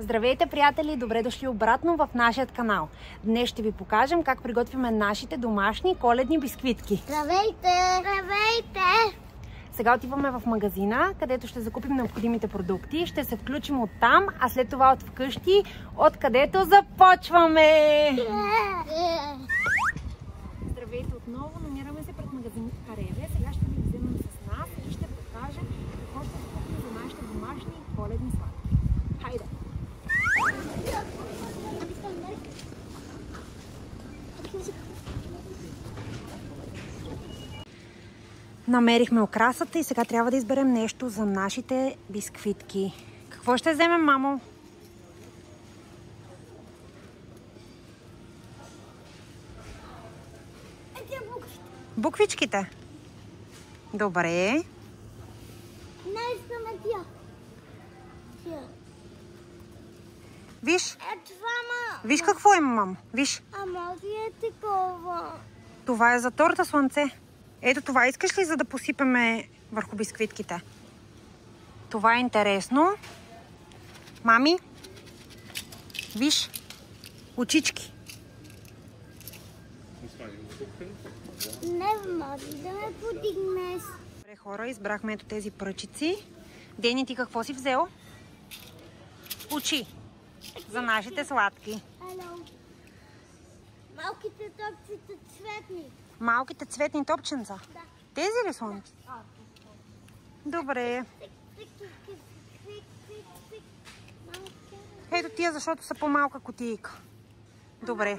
Здравейте, приятели! Добре дошли обратно в нашия канал. Днес ще ви покажем как приготвяме нашите домашни коледни бисквитки. Здравейте! Здравейте! Сега отиваме в магазина, където ще закупим необходимите продукти. Ще се включим оттам, а след това от вкъщи, откъдето започваме! Здравейте отново! Намираме се пред магазин Карелия. Сега ще ви вземем с нас и ще покажем какво ще закупим за нашите домашни коледни сладки. Хайде! Намерихме окрасата и сега трябва да изберем нещо за нашите бисквитки. Какво ще вземем, мамо? Буквичките? Добре. Не искаме тя. Виж. Това Виж какво има, мамо. Виж. А може е такова. Това е за торта, слънце. Ето това искаш ли, за да посипеме върху бисквитките? Това е интересно. Мами, виж, очички. Не може да ме подигнеш. Добре, хора, избрахме ето тези пръчици. Дени, ти какво си взел? Очи. За нашите сладки. Ало. Малките топчета цветни. Малките цветни топченца? Да. Тези ли, слънце? Добре. Ето тия, защото са по-малка кутийка. Добре.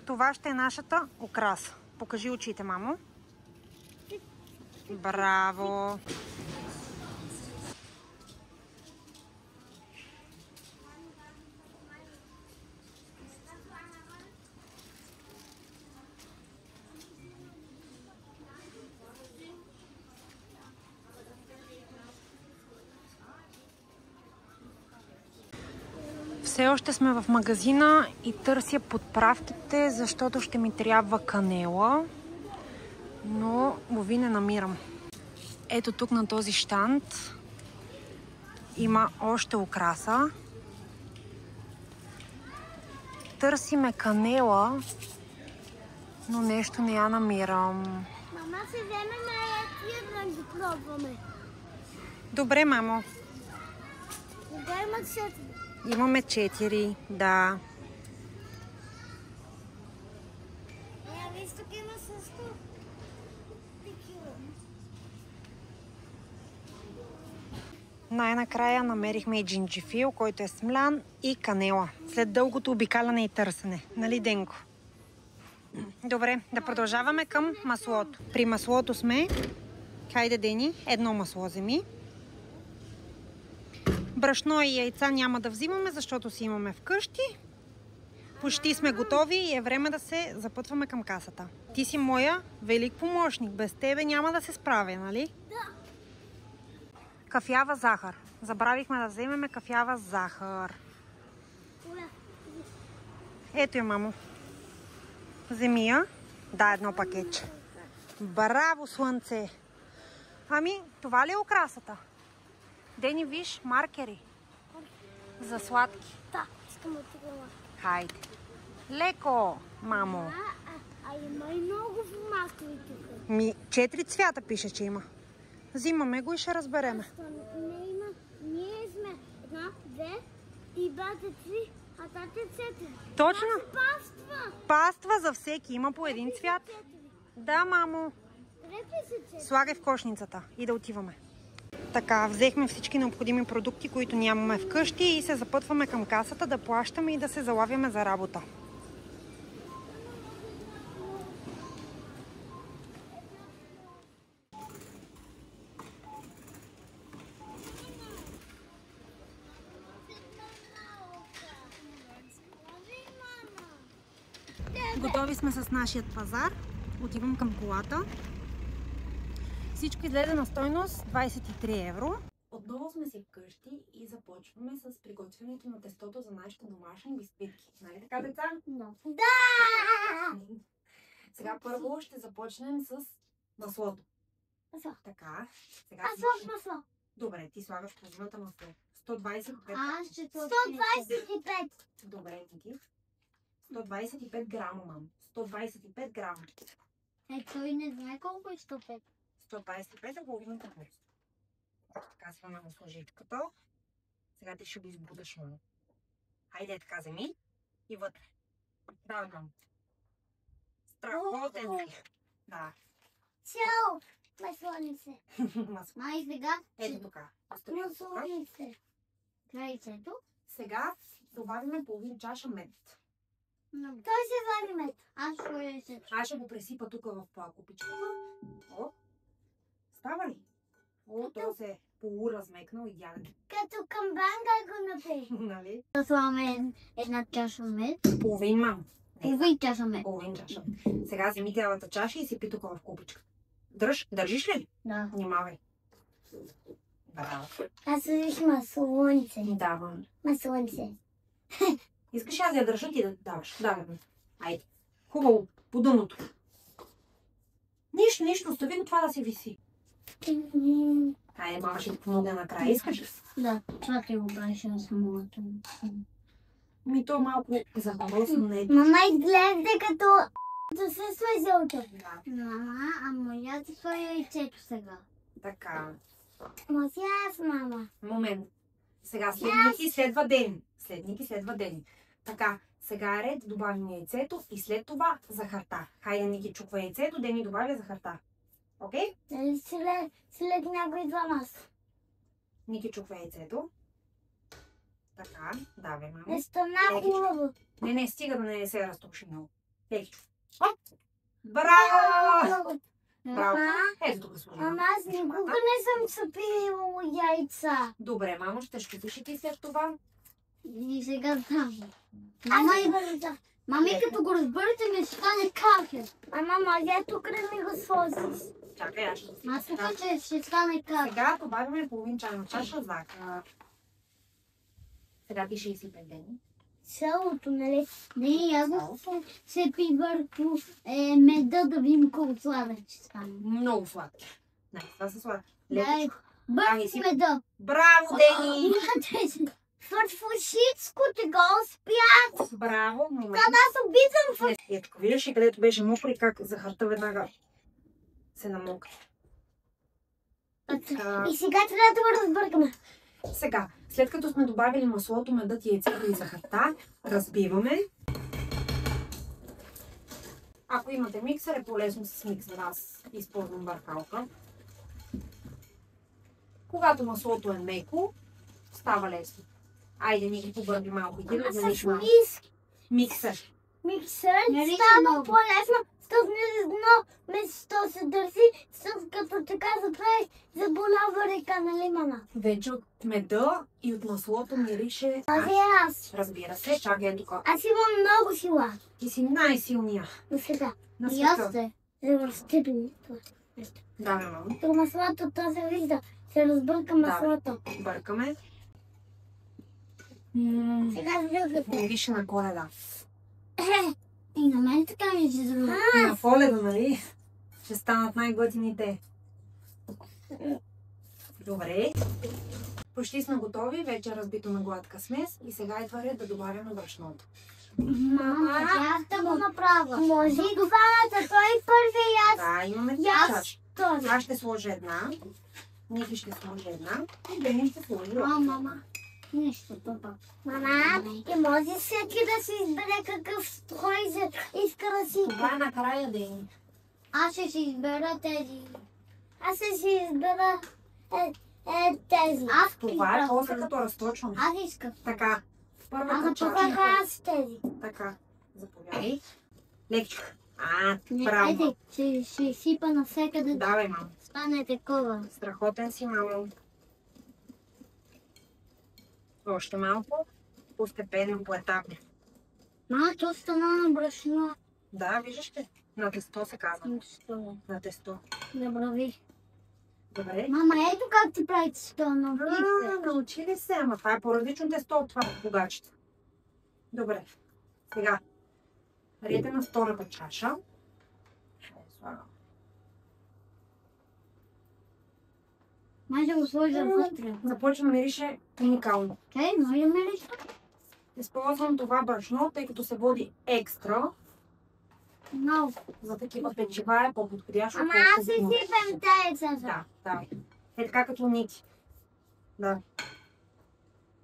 Това ще е нашата украса. Покажи очите, мамо. Браво! Все още сме в магазина и търся подправките, защото ще ми трябва канела, но бови не намирам. Ето тук на този щанд има още украса. Търсиме канела, но нещо не я намирам. Мама, се вземе на тия да ги пробваме. Добре, мамо. Кога имат 4? Имаме 4, да. Виж, тук има също такива. Най-накрая намерихме и джинджифил, който е смлян, и канела. След дългото обикаляне и търсене. Нали, Денко? Добре, да продължаваме към маслото. При маслото сме. Хайде, Дени, едно масло вземи. Брашно и яйца няма да взимаме, защото си имаме вкъщи. Почти сме готови и е време да се запътваме към касата. Ти си моя велик помощник. Без тебе няма да се справя, нали? Да. Кафява захар. Забравихме да вземем кафява захар. Ето я, мамо. Вземи я. Да, едно пакетче. Браво, слънце! Ами, това ли е украсата? Дени, виж, маркери. За сладки. Да, искам от това. Хайде. Леко, мамо. Има и много фломастери тук. 4 цвята пише, че има. Взимаме го и ще разбереме. Не има. Ние сме 1, 2 и бата 3, а тата 4. Точно. Паства. Паства за всеки. Има по един цвят. Да, мамо. Слагай в кошницата и да отиваме. Така, взехме всички необходими продукти, които нямаме вкъщи и се запътваме към касата да плащаме и да се залавяме за работа. Готови сме с нашия пазар. Отивам към колата. Всичко излезе на стойност 23 евро. Отново сме си вкъщи и започваме с приготвянето на тестото за нашите домашни бисквитки. Нали така, деца? Да! Сега първо ще започнем с маслото. Така. Сега Аз слагам масло. Добре, ти слагаш половината масло. 125. Аз ще 125. Добре, Ники. 125 грама, мам. 125 грама. Той не знае колко е 105. 125 е половината просто. Така сме на служитката. Сега ти ще го избудаш много. Хайде така вземи и вътре. Давай, мам. Страхотен си. Да. Цяло. Маслони се. Май сега Ето така. Остави го тук. Маслони се. яйцето. Сега добавяме половин чаша мед. Той се вари мед. Аз ще яйцето. Аз ще го пресипа тук в купичката. О, става ли? О, то се е полуразмекнал идеален. Като камбанга го направи. Нали? Да слагаме една чаша мед. Половин, мам. Половин чаша мед. Половин чаша. Сега вземи цялата чаша и сипи тук в купичката. Държиш ли? Да. Внимавай. Браво. Аз сложих маслонце. Давам. Маслонце. Искаш аз да я държа ти да даваш? Давай. Айде. Хубаво. По дъното. Нищо. Остави го това да се виси. Айде, мама ще ти помогне накрая. Искаш ли? Да, чакай го беше на самото. Ми то малко захоросно не е. Мама изглежда като да се слезелка. Да. Мама, ама я ти сложа яйцето сега. Така. Ама си аз, мама. Момент. Сега следник и следва ден. Така, сега е ред, добавим яйцето и след това захарта. Хайде, Ники, чуква яйцето, Дени добавя захарта. Окей? Нали след някой два масло. Ники чуква яйцето. Така, давай, мама. Не стана хубаво. Не, стига да не се разтуши много. Лекичко. Оп! Браво! Браво. Ето тук служи. Ама аз никога не съм съпила яйца. Добре, мамо, ще щупиш и ти след това. И сега там. Мама Мама, мами, като го разберете, ми ще стане кафе. Ама може тук да ми го сложиш. Чакай, аз ще Ма тук ще стане кафе. Сега добавяме половин чайна чаша захар. Сега ти ще изсипе, Дени. Цялото, нали? Не, аз го сепи върху меда да видим колко сладък ще стане. Много сладки. Не, това са сладки. Дай, Лекичко. върху меда. Браво, Дени! В ушичко ти го успя. Браво, момент. Аз обичам. Ето, виждаш ли където беше мокро и как захарта веднага се намокри. Така. И сега трябва да го разбъркаме. Сега, след като сме добавили маслото, медът, яйцето и захарта, разбиваме. Ако имате миксер, е полезно с миксер. Аз използвам бъркалка. Когато маслото е меко, става лесно. Айде, ни ги побърби малко. Иди да вземеш малко. Миксер. Миксер Нали става много? по-лесно, защото место се дърси, защото като така заправиш, заболява река, нали, мама? Вече от меда и от маслото мирише. Ази аз. Разбира се, чакай тук. Аз имам много сила. Ти си най-силния На сега. на И аз света. сте. За да разтипим това. Да, мамо. То маслото, то се вижда. Се разбърка маслото. Бъркаме. Сега другата. Мирише на Коледа. И на мен така ми се зрува. На Коледа, нали? Ще станат най-готините. Добре. Почти сме готови. Вече е разбито на гладка смес. И сега идва ред да добавяме брашното. Мама, аз да го направя. Може и двамата, той първи и аз. Да, имаме Аз чаш. този. Аз ще сложа една. Ники ще сложи една. И Дени ще сложи друга. Мама. Нищо това. Мама, и може всеки да си избере какъв строй иска да си. Това е накрая, Дени. Аз ще си избера тези. Аз ще си избера тези. Аз Това е после като разточвам. Аз искам. Така. Първата Ама част. Така аз тези. Така. Заповядай. Лекичко. Не, Браво. айде, ще сипа навсекъде да Давай, мамо. стане такова. Страхотен си, мамо. Още малко. Постепенно, поетапно. Мама, то стана на брашно. Да, виждаш ли? На тесто се казва. Нищо. На тесто. Добрави. Добре. Мама, ето как ти прави тесто на Научи ли се? Ама това е по-различно тесто от това богачето. Добре. Сега. Рете на втората чаша. Слагам. Май да го сложа вътре. Започва да мирише Уникално. Чай, може да мериш? Използвам това брашно, тъй като се води екстра. Много. За такива печива е по-подходящо. Ама аз си сипем тайцата. Да, давай. Е така като нити. Да.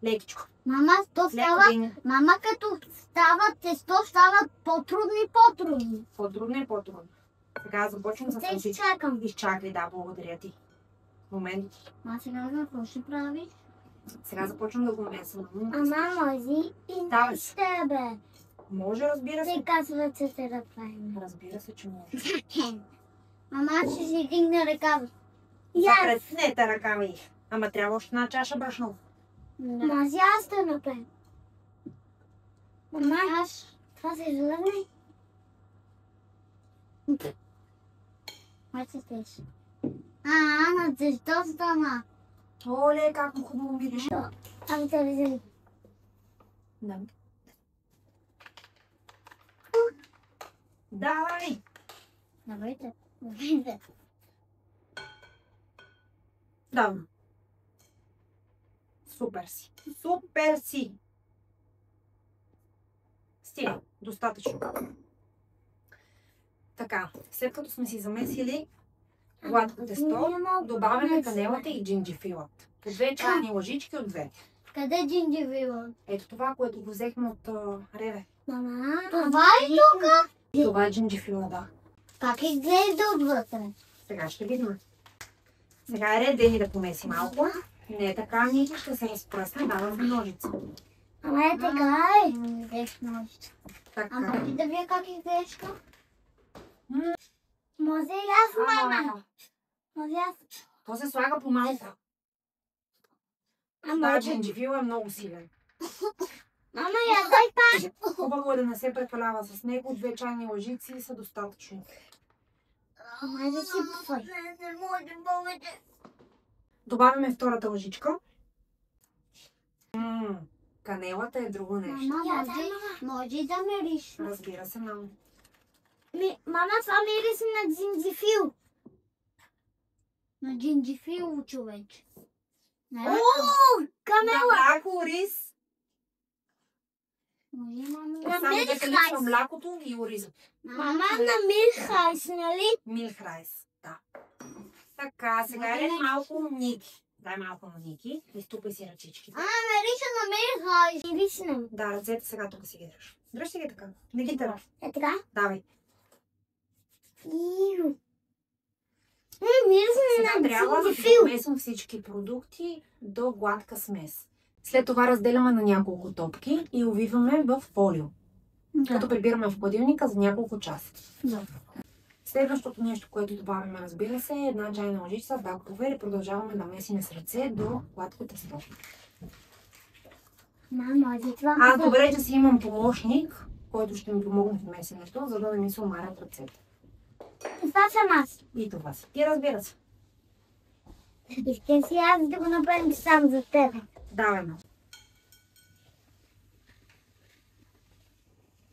Лекичко. Мама, то става... Мама, като става тесто, стават по-трудни. По-трудно и по-трудно. Сега започвам с Те лъжички. изчакам. Изчакай, да, благодаря ти. Момент. А сега какво ще правиш? Сега започвам да го месвам. Ама може и Да, не с тебе. Може, разбира се. Те казват, че те да правим. Разбира се, че може. Мама, аз ще си дигна ръкава. Запретнете ръка ми. Ама трябва още една чаша брашно. Да. Може аз да направим. Мама, това се излъгне. Май се стеш. На теsto стана. Оле, как му хубаво мирише. Ами те вземи. Да. Давай! Давайте. Давай. Супер си. Супер си! Стига. Достатъчно. Така, след като сме си замесили гладко тесто, добавяме канелата и джинджифилът. По 2 чайни лъжички от 2. Къде е джиндживила? Ето това, което го взехме от Реве. Мама, Това е тук? Това е джинджифила, да. Как изглежда отвътре? Сега ще видим. Сега е ред Дени да помеси малко. Не е така, нито ще се разпръсне, давам ножица. ама е така е. Деш ножица. Така. Ама ти да вие как изглежда? Може и аз, мама. Може и аз. То се слага по малко. Ама, Да, джинджифил е много силен. мама, я дай пак. Хубаво е да не се прекалява с него. 2 чайни лъжици са достатъчно. Ама да си пъфай. Добавяме втората лъжичка. Канелата е друго нещо. Мама, може да мериш. Разбира се, мамо. Мама, това мирише на джинджифил. На джинджифил, човече. Камела. Мляко, рис. Може, мама. Само да калипва млякото и оризът. Мама, на мирхайс, нали? Милхрайс, да. Така, сега е малко Ники. Дай малко на Ники. Изтупай си ръчичките. Мериша на мирхайс. Мирише на. Да, ръцете сега тук си ги дръж. Дръж си ги така. Не ги търваш. Е така? Давай. Иу. Мирише Сега на трябва да джинджифил. смесим всички продукти до гладка смес. След това разделяме на няколко топки и увиваме в фолио. Като прибираме в хладилника за няколко часа. Да. Следващото нещо, което добавяме, разбира се, е 1 чайна лъжица бак повер и продължаваме да месиме с ръце до гладко тесто. Мама, за това. Аз добре, че си имам помощник, който ще ми помогне в месенето, за да не ми се омарят ръцете. Това съм аз. И това си. Ти разбира се. Искам си аз да го направим сам за тебе. Давай, ме.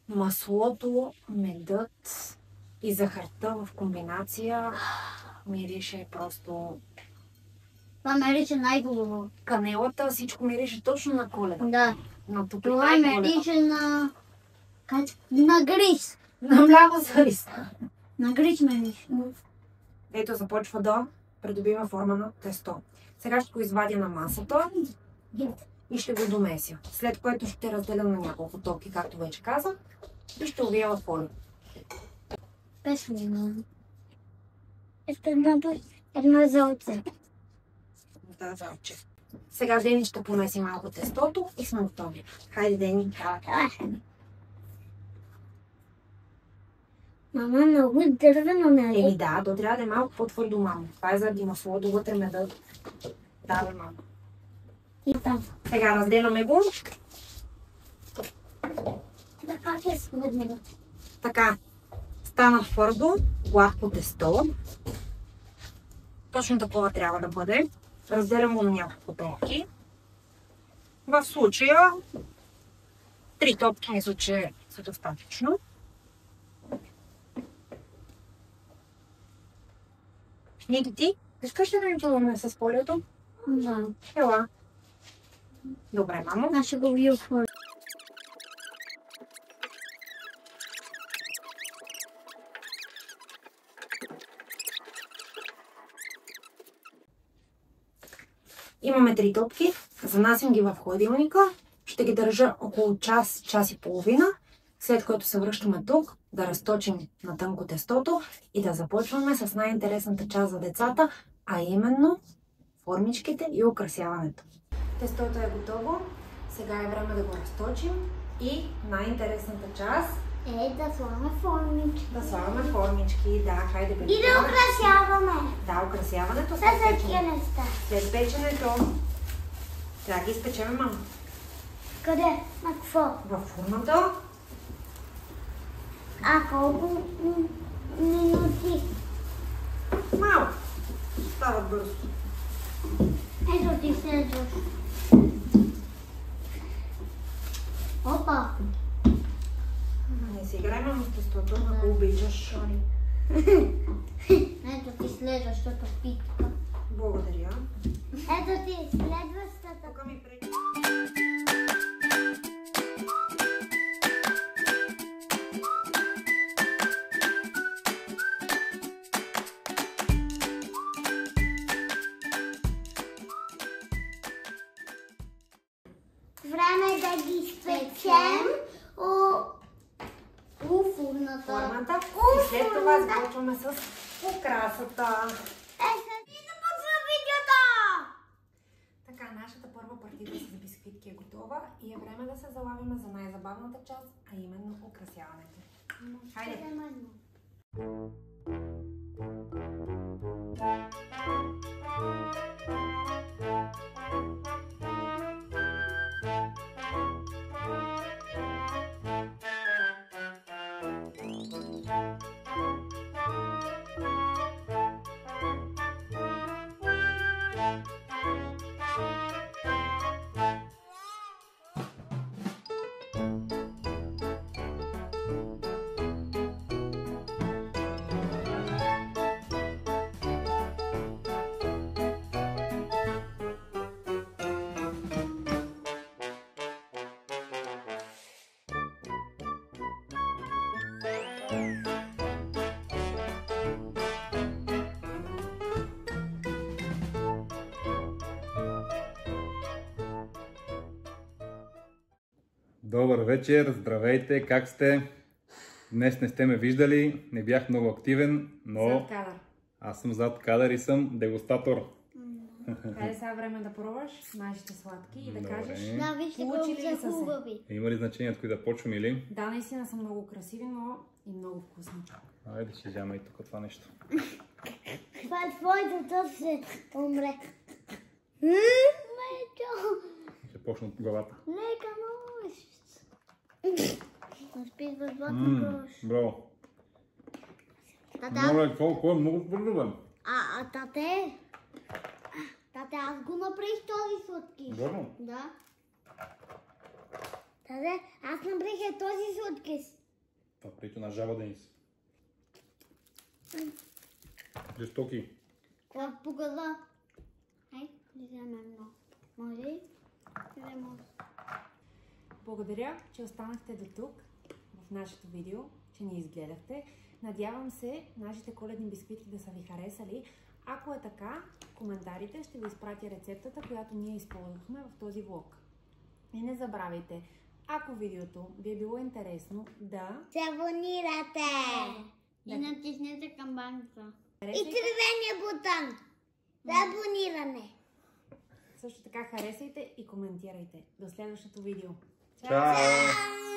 Маслото, медът и захарта в комбинация мирише просто... Това мериша най-хубаво. Канелата, всичко мирише точно на Коледа. Да. На Това топлина и Коледа. мериша на... На гриш. На мляко за рис. На гриш мериша. Ето започва да придобива форма на тесто. Сега ще го извадя на масата и ще го домеся. След което ще разделя на няколко топки, както вече казах, и ще увия в фолио. Песно. Едно зълце. Да, залче. Сега Дени ще помеси малко тестото и сме готови. Хайде, Дени, давай. Мама, много дървено, нали? Еми да, то трябва да е малко по-твърдо, мамо. Това е заради маслото, вътре меда. Давай, мамо. И там. Сега разделяме го. Да, как е свърдно? Така, стана твърдо, гладко тесто. Точно такова трябва да бъде. Разделям го на няколко топки. В случая 3 топки мисля, че са достатъчно. Ники, ти искаш ли да ни чуваме с полето? Да. Ела. Добре, мамо. Аз ще го ви отворя. Имаме 3 топки. Занасям ги в хладилника. Ще ги държа около час, час и половина. След което се връщаме тук да разточим на тънко тестото и да започваме с най-интересната част за децата, а именно формичките и украсяването. Тестото е готово. Сега е време да го разточим и най-интересната част Да слагаме формички. да слагаме формички. Да, хайде бе. И да украсяваме. Да, украсяването Това са такива неща. след печенето. Трябва да ги изпечем, мамо. Къде? На какво? В фурната. А колко минути? Малко. Стават бързо. Ето ти следваш. Опа! Не си играй, мамо, с тестото, ако обичаш. Ето ти следващата питка. Благодаря. Ето ти следващата. Тук ми преди. Време да ги изпечем у фурната. Формата. И след това започваме с украсата. И започва видеото! Така, нашата първа партида с бисквитки е готова и е време да се залавим за най-забавната част, а именно украсяването. Хайде! Добър вечер, здравейте, как сте? Днес не сте ме виждали, не бях много активен, но Зад кадър. аз съм зад кадър и съм дегустатор. Хайде сега време да пробваш нашите сладки и да Добре. кажеш. Да, вижте Получили колко ли са са се? хубави. Има ли значение от кои да почвам или? Да, наистина са много красиви, но и много вкусни. Айде ще взема и тук това нещо. Това е твоето, то ще умре. Мечо! Ще почна от главата. Нека нож! Разпитваш златно грош. Браво. Тата, Много е много бързо, бе. тате, аз го направих този сладкиш. Верно? Да. Тате, аз направих този сладкиш. Това прито на жаба, Денис. Жестоки. Това показа. Ай, не вземе много. Може ли? Не може. Благодаря, че останахте до тук в нашето видео, че ни изгледахте. Надявам се нашите коледни бисквитки да са ви харесали. Ако е така, в коментарите ще ви изпратя рецептата, която ние използвахме в този влог. И не забравяйте, ако видеото ви е било интересно, да се абонирате! И натиснете камбанката. И харесайте, червения бутон за абониране. също така харесайте и коментирайте. До следващото видео. Чао!